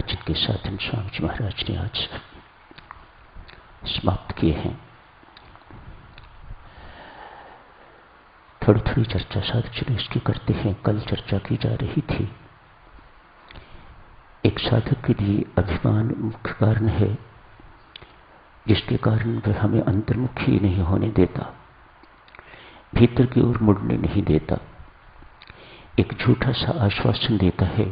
जिनके साधन स्वामी जी महाराज ने आज समाप्त किए हैं, थोड़ी थोड़ी चर्चा साधक चलो इसकी करते हैं। कल चर्चा की जा रही थी, एक साधक के लिए अभिमान मुख्य कारण है, जिसके कारण वह हमें अंतर्मुखी नहीं होने देता, भीतर की ओर मुड़ने नहीं देता। एक झूठा सा आश्वासन देता है,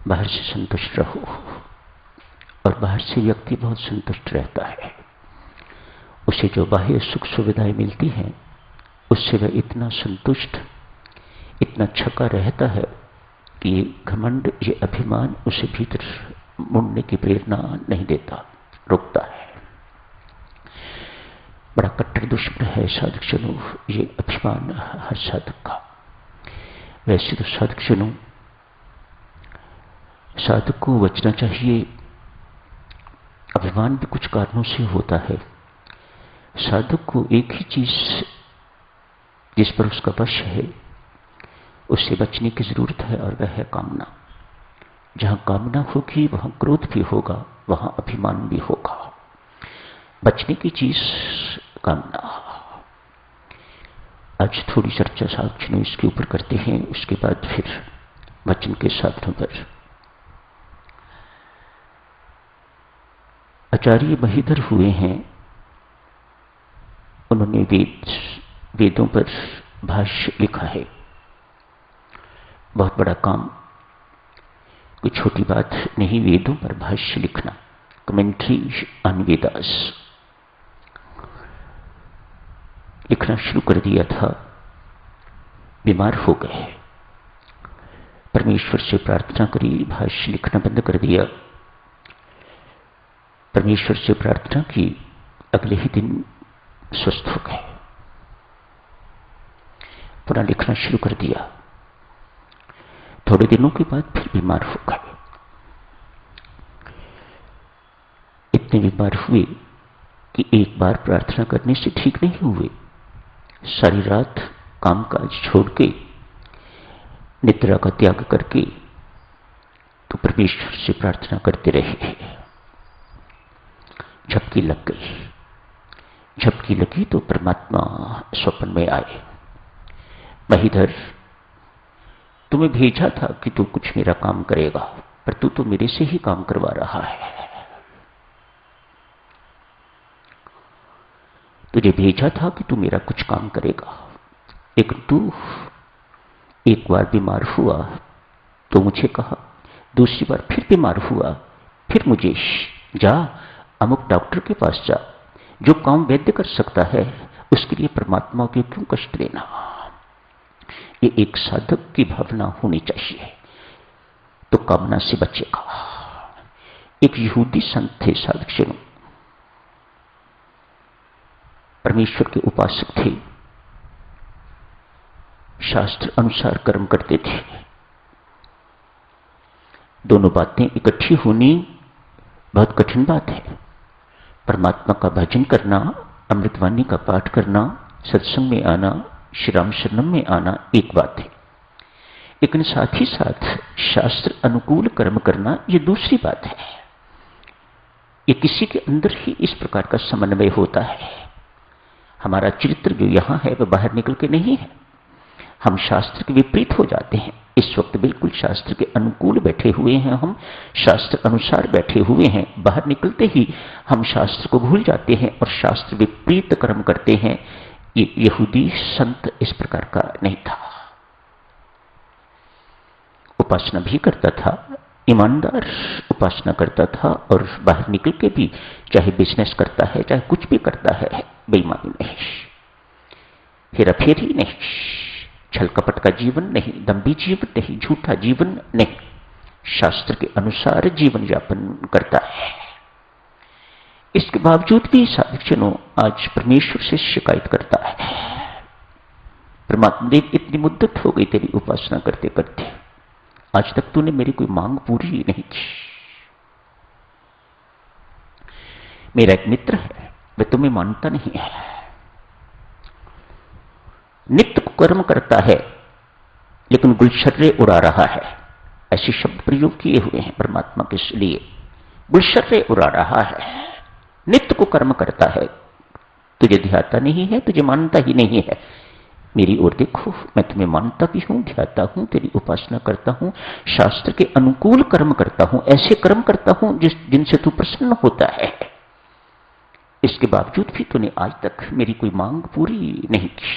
बाहर से संतुष्ट रहो, और बाहर से व्यक्ति बहुत संतुष्ट रहता है। उसे जो बाह्य सुख सुविधाएं मिलती हैं, उससे वह इतना संतुष्ट, इतना छका रहता है कि ये घमंड, ये अभिमान उसे भीतर मुड़ने की प्रेरणा नहीं देता, रोकता है। बड़ा कट्टर दुश्मन है साधक जनों ये अभिमान हर साधक का। वैसे तो साधक जनों, साधक को बचना चाहिए। अभिमान भी कुछ कारणों से होता है। साधक को एक ही चीज जिस पर उसका वश है, उससे बचने की जरूरत है, और वह है कामना। जहां कामना होगी वहां क्रोध भी होगा, वहां अभिमान भी होगा। बचने की चीज कामना। आज थोड़ी चर्चा साधक इसके ऊपर करते हैं, उसके बाद फिर वचन के साधनों पर। आचार्य महीधर हुए हैं, उन्होंने वेदों पर भाष्य लिखा है। बहुत बड़ा काम, कोई छोटी बात नहीं वेदों पर भाष्य लिखना। कमेंट्री ऑन वेदास लिखना शुरू कर दिया था, बीमार हो गए, परमेश्वर से प्रार्थना करी, भाष्य लिखना बंद कर दिया। परमेश्वर से प्रार्थना की, अगले ही दिन स्वस्थ हो गए, पुनः लिखना शुरू कर दिया। थोड़े दिनों के बाद फिर बीमार हो गए। इतने बीमार हुए कि एक बार प्रार्थना करने से ठीक नहीं हुए। सारी रात कामकाज छोड़ के, निद्रा का त्याग करके, तो परमेश्वर से प्रार्थना करते रहे। झपकी लग गई। झपकी लगी तो परमात्मा स्वप्न में आए। महीधर, तुम्हें भेजा था कि तू कुछ मेरा काम करेगा, पर तू तो मेरे से ही काम करवा रहा है। तुझे भेजा था कि तू मेरा कुछ काम करेगा, लेकिन तू एक बार बीमार हुआ तो मुझे कहा, दूसरी बार फिर बीमार हुआ, फिर मुझे जा अमुक डॉक्टर के पास जा, जो काम वैद्य कर सकता है उसके लिए परमात्मा को क्यों कष्ट देना। ये एक साधक की भावना होनी चाहिए, तो कामना से बचेगा। एक यहूदी संत थे साधक जनों, परमेश्वर के उपासक थे, शास्त्र अनुसार कर्म करते थे। दोनों बातें इकट्ठी होनी बहुत कठिन बात है। परमात्मा का भजन करना, अमृतवाणी का पाठ करना, सत्संग में आना, श्री राम शरणम में आना एक बात है, लेकिन साथ ही साथ शास्त्र अनुकूल कर्म करना ये दूसरी बात है। ये किसी के अंदर ही इस प्रकार का समन्वय होता है। हमारा चरित्र जो यहां है वह बाहर निकल के नहीं है। हम शास्त्र के विपरीत हो जाते हैं। इस वक्त बिल्कुल शास्त्र के अनुकूल बैठे हुए हैं, हम शास्त्र अनुसार बैठे हुए हैं। बाहर निकलते ही हम शास्त्र को भूल जाते हैं और शास्त्र विपरीत कर्म करते हैं। ये यहूदी संत इस प्रकार का नहीं था। उपासना भी करता था, ईमानदार उपासना करता था, और बाहर निकल के भी चाहे बिजनेस करता है, चाहे कुछ भी करता है, बेईमानी नहीं, हेराफेरी नहीं, छल कपट का जीवन नहीं, दंभी जीवन नहीं, झूठा जीवन नहीं, शास्त्र के अनुसार जीवन यापन करता है। इसके बावजूद भी साधक जनों आज परमेश्वर से शिकायत करता है, परमात्मा देव इतनी मुद्दत हो गई तेरी उपासना करते करते, आज तक तूने मेरी कोई मांग पूरी नहीं की। मेरा एक मित्र है, वह तुम्हें मानता नहीं है, नित्य कर्म करता है लेकिन गुलछर्रे उड़ा रहा है। ऐसे शब्द प्रयोग किए हुए हैं परमात्मा के लिए। गुलशर्रे उड़ा रहा है, नित्य को कर्म करता है, तुझे ध्याता नहीं है, तुझे मानता ही नहीं है। मेरी ओर देखो, मैं तुम्हें मानता भी हूं, ध्याता हूं, तेरी उपासना करता हूं, शास्त्र के अनुकूल कर्म करता हूं, ऐसे कर्म करता हूं जिनसे तू प्रसन्न होता है। इसके बावजूद भी तूने आज तक मेरी कोई मांग पूरी नहीं की,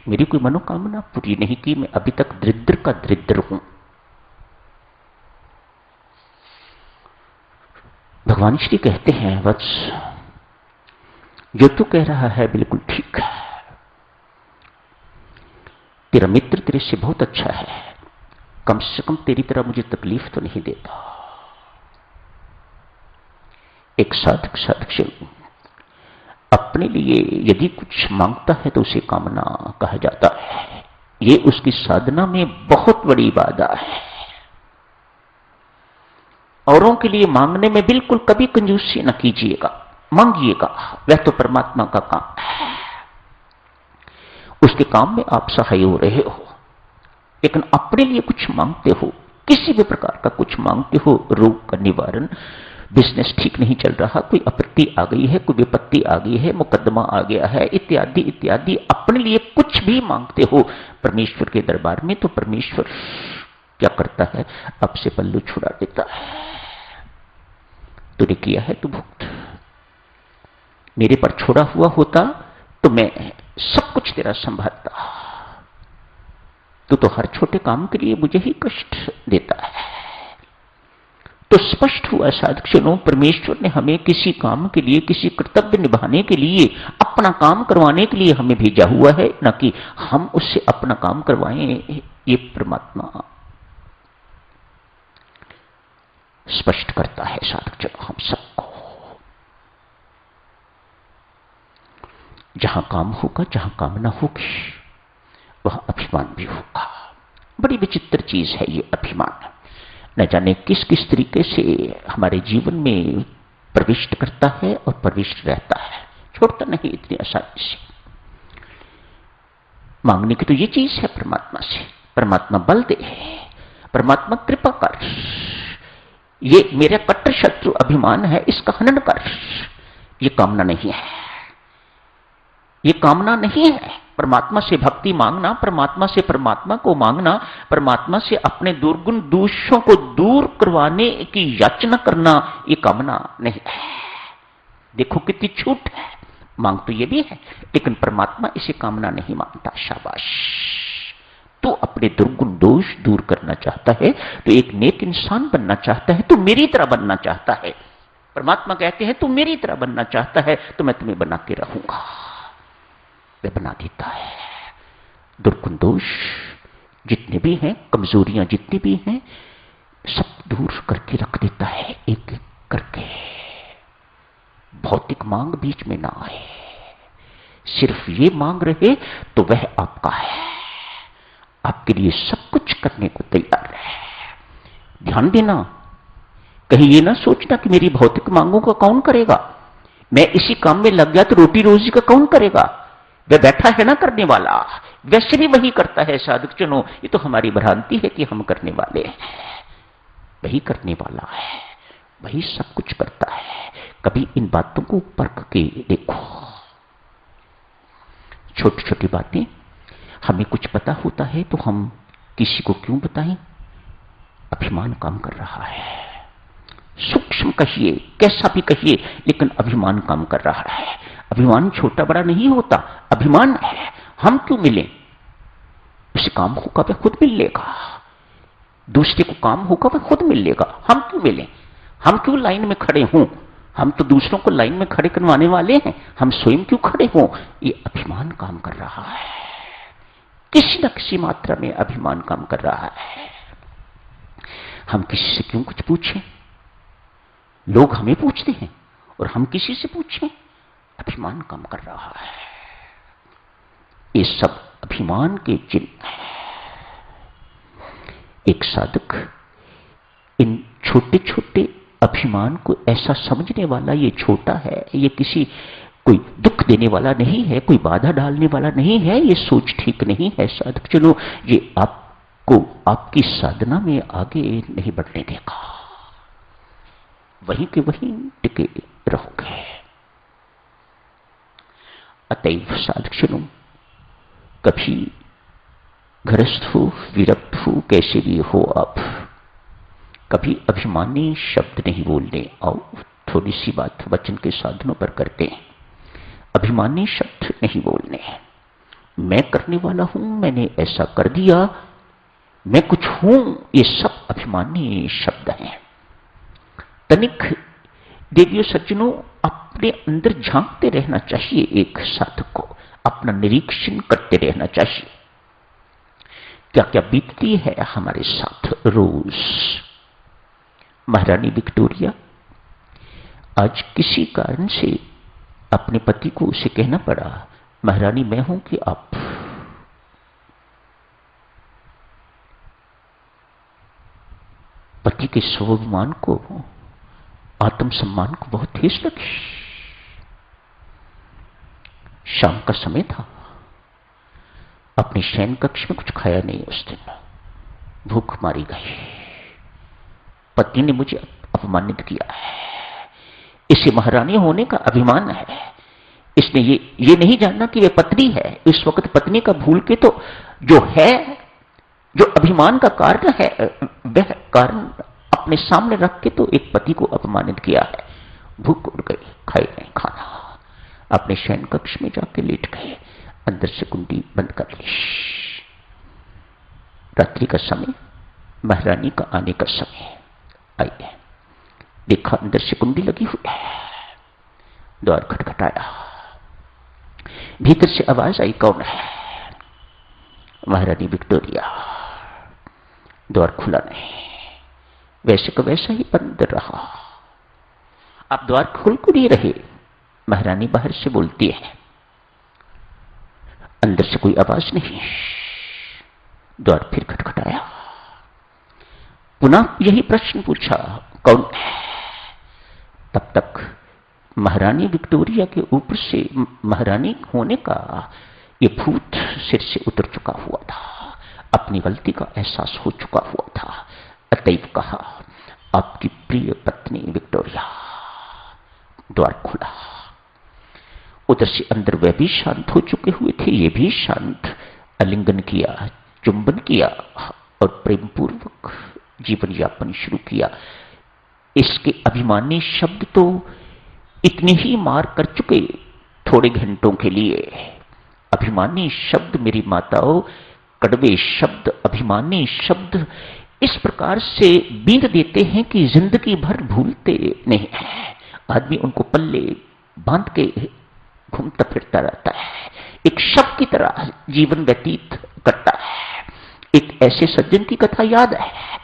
मेरी कोई मनोकामना पूरी नहीं की। मैं अभी तक दरिद्र का दरिद्र हूं। भगवान श्री कहते हैं, वत्स, जो तू कह रहा है बिल्कुल ठीक है। तेरा मित्र तेरे से बहुत अच्छा है, कम से कम तेरी तरह मुझे तकलीफ तो नहीं देता। एक साधक से अपने लिए यदि कुछ मांगता है तो उसे कामना कहा जाता है। ये उसकी साधना में बहुत बड़ी बाधा है। औरों के लिए मांगने में बिल्कुल कभी कंजूसी न कीजिएगा, मांगिएगा, वह तो परमात्मा का काम है, उसके काम में आप सहाय हो रहे हो। लेकिन अपने लिए कुछ मांगते हो, किसी भी प्रकार का कुछ मांगते हो, रोग का निवारण, बिजनेस ठीक नहीं चल रहा, कोई आपत्ति आ गई है, कोई विपत्ति आ गई है, मुकदमा आ गया है, इत्यादि इत्यादि, अपने लिए कुछ भी मांगते हो परमेश्वर के दरबार में, तो परमेश्वर क्या करता है, आपसे पल्लू छुड़ा देता है। तूने किया है तो भुगत। मेरे पर छोड़ा हुआ होता तो मैं सब कुछ तेरा संभालता। तू तो हर छोटे काम के लिए मुझे ही कष्ट देता है। तो स्पष्ट हुआ साधक जनों, परमेश्वर ने हमें किसी काम के लिए, किसी कर्तव्य निभाने के लिए, अपना काम करवाने के लिए हमें भेजा हुआ है, न कि हम उससे अपना काम करवाएं। ये परमात्मा स्पष्ट करता है साधक जनों हम सबको। जहां काम होगा, जहां कामना होगी, वह अभिमान भी होगा। बड़ी विचित्र चीज है ये अभिमान। न जाने किस किस तरीके से हमारे जीवन में प्रविष्ट करता है और प्रविष्ट रहता है, छोड़ता नहीं इतनी आसानी से। मांगने की तो ये चीज है परमात्मा से, परमात्मा बल दे, परमात्मा कृपा कर, ये मेरा कट्टर शत्रु अभिमान है, इसका हनन कर। ये कामना नहीं है, ये कामना नहीं है। परमात्मा से भक्ति मांगना, परमात्मा से परमात्मा को मांगना, परमात्मा से अपने दुर्गुण दोषों को दूर करवाने की याचना करना, ये कामना नहीं है। देखो कितनी छूट है। मांग तो ये भी है, लेकिन परमात्मा इसे कामना नहीं मानता। शाबाश, तू अपने दुर्गुण दोष दूर करना चाहता है, तो एक नेक इंसान बनना चाहता है, तू मेरी तरह बनना चाहता है। परमात्मा कहते हैं तू मेरी तरह बनना चाहता है, तो मैं तुम्हें बना के रहूंगा। वह बना देता है। दुर्गुण दोष जितने भी हैं, कमजोरियां जितनी भी हैं, सब दूर करके रख देता है एक एक करके। भौतिक मांग बीच में ना आए, सिर्फ ये मांग रहे तो वह आपका है, आपके लिए सब कुछ करने को तैयार है। ध्यान देना, कहीं ये ना सोचना कि मेरी भौतिक मांगों का कौन करेगा, मैं इसी काम में लग गया तो रोटी रोजी का कौन करेगा। वह बैठा है ना करने वाला, वैसे भी वही करता है। साधक जनों, ये तो हमारी भ्रांति है कि हम करने वाले हैं। वही करने वाला है, वही सब कुछ करता है। कभी इन बातों को परख के देखो। छोटी छोटी बातें, हमें कुछ पता होता है तो हम किसी को क्यों बताएं। अभिमान काम कर रहा है। सूक्ष्म कहिए, कैसा भी कहिए, लेकिन अभिमान काम कर रहा है। अभिमान छोटा बड़ा नहीं होता, अभिमान है। हम क्यों मिले, उसे काम होगा वह खुद मिल लेगा। दूसरे को काम होगा वह खुद मिल लेगा। हम क्यों मिले, हम क्यों लाइन में खड़े हों, हम तो दूसरों को लाइन में खड़े करवाने वाले हैं, हम स्वयं क्यों खड़े हों। ये अभिमान काम कर रहा है, किसी न किसी मात्रा में अभिमान काम कर रहा है। हम किसी से क्यों कुछ पूछें, लोग हमें पूछते हैं और हम किसी से पूछें, अभिमान काम कर रहा है। ये सब अभिमान के चिन्ह हैं। एक साधक इन छोटे छोटे अभिमान को ऐसा समझने वाला, ये छोटा है, ये किसी कोई दुख देने वाला नहीं है, कोई बाधा डालने वाला नहीं है, ये सोच ठीक नहीं है। साधक चलो, ये आपको आपकी साधना में आगे नहीं बढ़ने देगा, वहीं के वहीं टिके रहोगे। अतएव साधक कभी गृहस्थ हो, विरक्त हो, कैसे भी हो आप, कभी अभिमानी शब्द नहीं बोलने। आओ थोड़ी सी बात वचन के साधनों पर करते हैं। अभिमानी शब्द नहीं बोलने हैं। मैं करने वाला हूं, मैंने ऐसा कर दिया, मैं कुछ हूं, ये सब अभिमानी शब्द हैं। तनिक देवियों सज्जनों, अपने अंदर झांकते रहना चाहिए। एक साधक को अपना निरीक्षण करते रहना चाहिए, क्या क्या बीतती है हमारे साथ रोज। महारानी विक्टोरिया आज किसी कारण से अपने पति को उसे कहना पड़ा, महारानी मैं हूं कि आप? पति के स्वाभिमान को, आत्मसम्मान को बहुत ठेस लगी। शाम का समय था, अपने शयन कक्ष में कुछ खाया नहीं उस दिन, भूख मारी गई। पति ने मुझे अपमानित किया है, इसे महारानी होने का अभिमान है। इसने ये नहीं जानना कि वे पत्नी है। इस वक्त पत्नी का भूल के तो जो है, जो अभिमान का कारण है, वह कारण अपने सामने रख के तो एक पति को अपमानित किया है। भूख उड़ गई, खाए नहीं खाना, अपने शयन कक्ष में जाके लेट गए, अंदर से कुंडी बंद कर ली। रात्रि का समय, महारानी का आने का समय आई है। देखा अंदर से कुंडी लगी हुई है, द्वार खटखटाया, भीतर से आवाज आई, कौन है? महारानी विक्टोरिया। द्वार खुला नहीं, वैसे का वैसा ही बंद रहा। अब द्वार खुल क्यों नहीं रहे? महारानी बाहर से बोलती है, अंदर से कोई आवाज नहीं। द्वार फिर खटखटाया, पुनः यही प्रश्न पूछा, कौन है? तब तक महारानी विक्टोरिया के ऊपर से महारानी होने का ये भूत सिर से उतर चुका हुआ था, अपनी गलती का एहसास हो चुका हुआ था। अतएव कहा, आपकी प्रिय पत्नी विक्टोरिया। द्वार खुला, उधर से अंदर वे भी शांत हो चुके हुए थे, ये भी शांत। आलिंगन किया, चुंबन किया और प्रेमपूर्वक जीवन यापन शुरू किया। इसके अभिमानी शब्द तो इतने ही मार कर चुके थोड़े घंटों के लिए। अभिमानी शब्द मेरी माताओं, कड़वे शब्द, अभिमानी शब्द इस प्रकार से बींध देते हैं कि जिंदगी भर भूलते नहीं है। आदमी उनको पल्ले बांध के घूमता फिरता रहता है, एक शव की तरह जीवन व्यतीत करता है। एक ऐसे सज्जन की कथा याद है,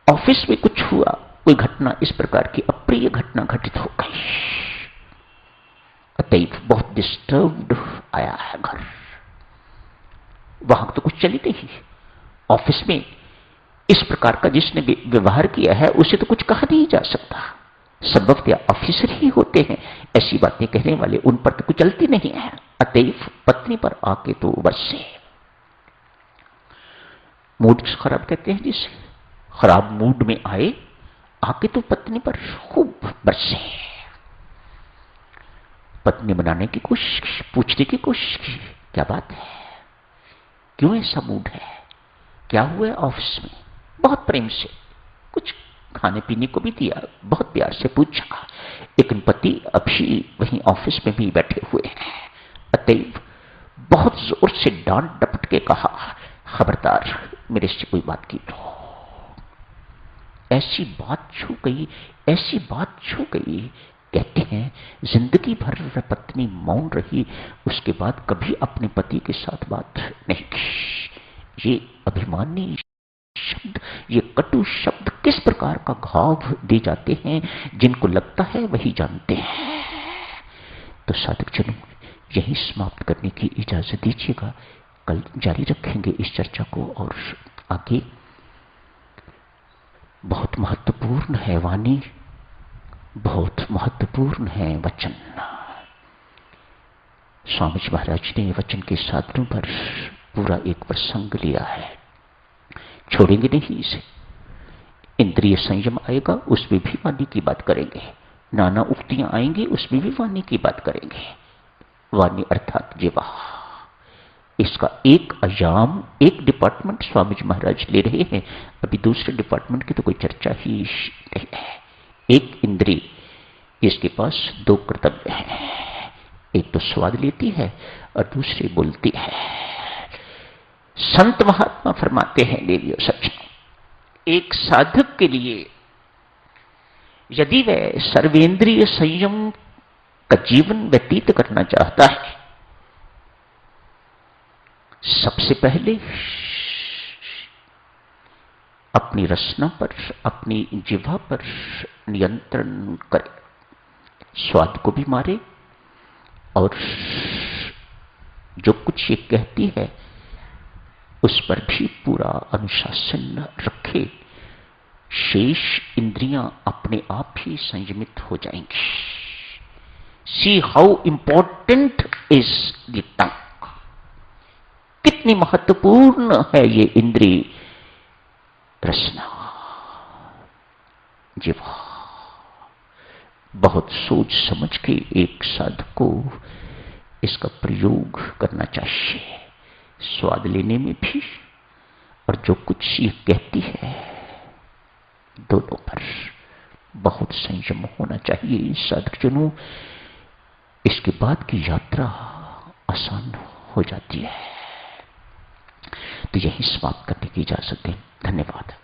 ऑफिस में कुछ हुआ, कोई घटना इस प्रकार की अप्रिय घटना घटित हो गई। अतएव बहुत डिस्टर्ब्ड आया है घर। वहां तो कुछ चली नहीं, ऑफिस में इस प्रकार का जिसने व्यवहार किया है उसे तो कुछ कहा नहीं जा सकता। संभवतः ऑफिसर ही होते हैं ऐसी बातें कहने वाले, उन पर तो कुछ चलती नहीं है। अतएव पत्नी पर आके तो बरसे। मूड खराब कहते हैं जिसे, खराब मूड में आए, आके तो पत्नी पर खूब बरसे। पत्नी बनाने की कोशिश की, पूछने की कोशिश की, क्या बात है, क्यों ऐसा मूड है, क्या हुआ है ऑफिस में? बहुत प्रेम से कुछ खाने पीने को भी दिया, बहुत प्यार से पूछा, लेकिन पति अभी वहीं ऑफिस में भी बैठे हुए हैं। अतएव बहुत जोर से डांट डपट के कहा, खबरदार मेरे से कोई बात की तो। ऐसी बात छू गई, ऐसी बात छू गई। कहते हैं जिंदगी भर वह पत्नी मौन रही, उसके बाद कभी अपने पति के साथ बात नहीं की। ये अभिमानी शब्द, ये कटु शब्द किस प्रकार का घाव दे जाते हैं, जिनको लगता है वही जानते हैं। तो साधक जनों, यही समाप्त करने की इजाजत दीजिएगा। कल जारी रखेंगे इस चर्चा को और आगे बहुत महत्वपूर्ण है वाणी, बहुत महत्वपूर्ण है वचन। स्वामी जी महाराज ने वचन के साधनों पर पूरा एक प्रसंग लिया है। छोड़ेंगे नहीं इसे। इंद्रिय संयम आएगा, उसमें भी वाणी की बात करेंगे। नाना उक्तियां आएंगी, उसमें भी वाणी की बात करेंगे। वाणी अर्थात जीवा। इसका एक आयाम, एक डिपार्टमेंट स्वामी जी महाराज ले रहे हैं। अभी दूसरे डिपार्टमेंट की तो कोई चर्चा ही नहीं है। एक इंद्रिय, इसके पास दो कर्तव्य हैं। एक तो स्वाद लेती है और दूसरी बोलती है। संत महात्मा फरमाते हैं, देवियों सज्जनों, एक साधक के लिए यदि वह सर्वेंद्रिय संयम का जीवन व्यतीत करना चाहता है, सबसे पहले अपनी रसना पर, अपनी जिह्वा पर नियंत्रण करे। स्वाद को भी मारे और जो कुछ ये कहती है उस पर भी पूरा अनुशासन रखे। शेष इंद्रियां अपने आप ही संयमित हो जाएंगी। See how important is the tongue. कितनी महत्वपूर्ण है ये इंद्रिय रसना, जिह्वा। बहुत सोच समझ के एक साधक को इसका प्रयोग करना चाहिए, स्वाद लेने में भी और जो कुछ ये कहती है, दोनों पर बहुत संयम होना चाहिए साधकजनों। इसके बाद की यात्रा आसान हो जाती है। तो यही समाप्त करने की इजाजत दें। धन्यवाद।